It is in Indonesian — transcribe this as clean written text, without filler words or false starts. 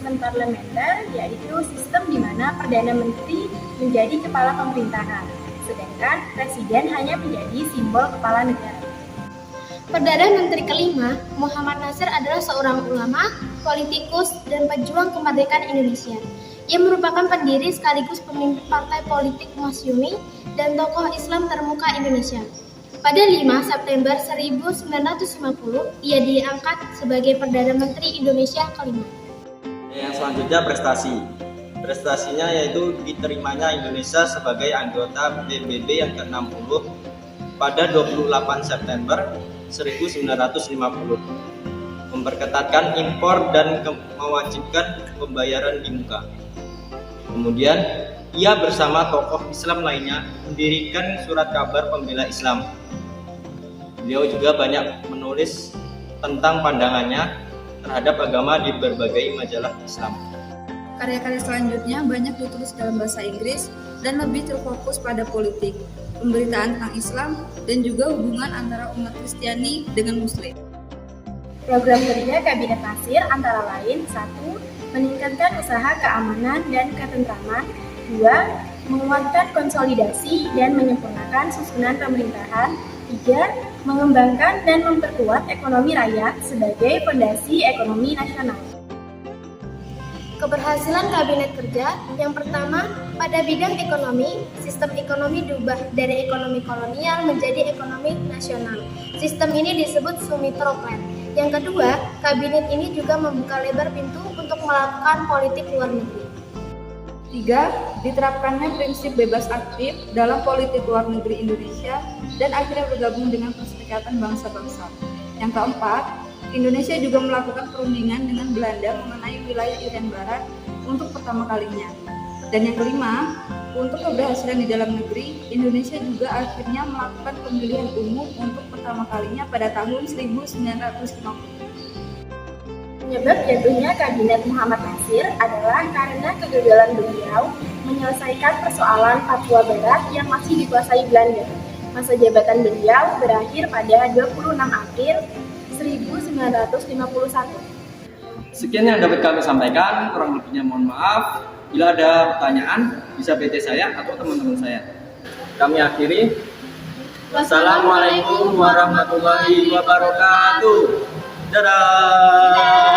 sistem parlementer, yaitu sistem di mana Perdana Menteri menjadi kepala pemerintahan, sedangkan Presiden hanya menjadi simbol kepala negara. Perdana Menteri kelima, Muhammad Nasir adalah seorang ulama, politikus, dan pejuang kemerdekaan Indonesia. Ia merupakan pendiri sekaligus pemimpin partai politik Masyumi dan tokoh Islam termuka Indonesia. Pada 5 September 1950, ia diangkat sebagai Perdana Menteri Indonesia kelima. Yang selanjutnya prestasi. Prestasinya yaitu diterimanya Indonesia sebagai anggota PBB yang ke-60 pada 28 September 1950. Memperketatkan impor dan mewajibkan pembayaran di muka. Kemudian, ia bersama tokoh Islam lainnya mendirikan Surat Kabar Pembela Islam. Beliau juga banyak menulis tentang pandangannya terhadap agama di berbagai majalah Islam. Karya-karya selanjutnya banyak ditulis dalam bahasa Inggris dan lebih terfokus pada politik, pemberitaan tentang Islam, dan juga hubungan antara umat Kristiani dengan Muslim. Program kerja Kabinet Nasir antara lain 1. Meningkatkan usaha keamanan dan ketentraman. 2. Menguatkan konsolidasi dan menyempurnakan susunan pemerintahan. 3. Mengembangkan dan memperkuat ekonomi rakyat sebagai fondasi ekonomi nasional. Keberhasilan Kabinet Kerja yang pertama, pada bidang ekonomi, sistem ekonomi diubah dari ekonomi kolonial menjadi ekonomi nasional. Sistem ini disebut Sumitra Plan. Yang kedua, kabinet ini juga membuka lebar pintu untuk melakukan politik luar negeri. 3. Diterapkannya prinsip bebas aktif dalam politik luar negeri Indonesia dan akhirnya bergabung dengan Perserikatan Bangsa-Bangsa. Yang keempat, Indonesia juga melakukan perundingan dengan Belanda mengenai wilayah Irian Barat untuk pertama kalinya. Dan yang kelima, untuk keberhasilan di dalam negeri, Indonesia juga akhirnya melakukan pemilihan umum untuk pertama kalinya pada tahun 1950. Penyebab jatuhnya Kabinet Muhammad Nasir adalah karena kegagalan beliau menyelesaikan persoalan Papua Barat yang masih dikuasai Belanda. Masa jabatan beliau berakhir pada 26 April 1951. Sekian yang dapat kami sampaikan, kurang lebihnya mohon maaf. Bila ada pertanyaan, bisa PT saya atau teman-teman saya. Kami akhiri. Wassalamualaikum warahmatullahi wabarakatuh. Dadah.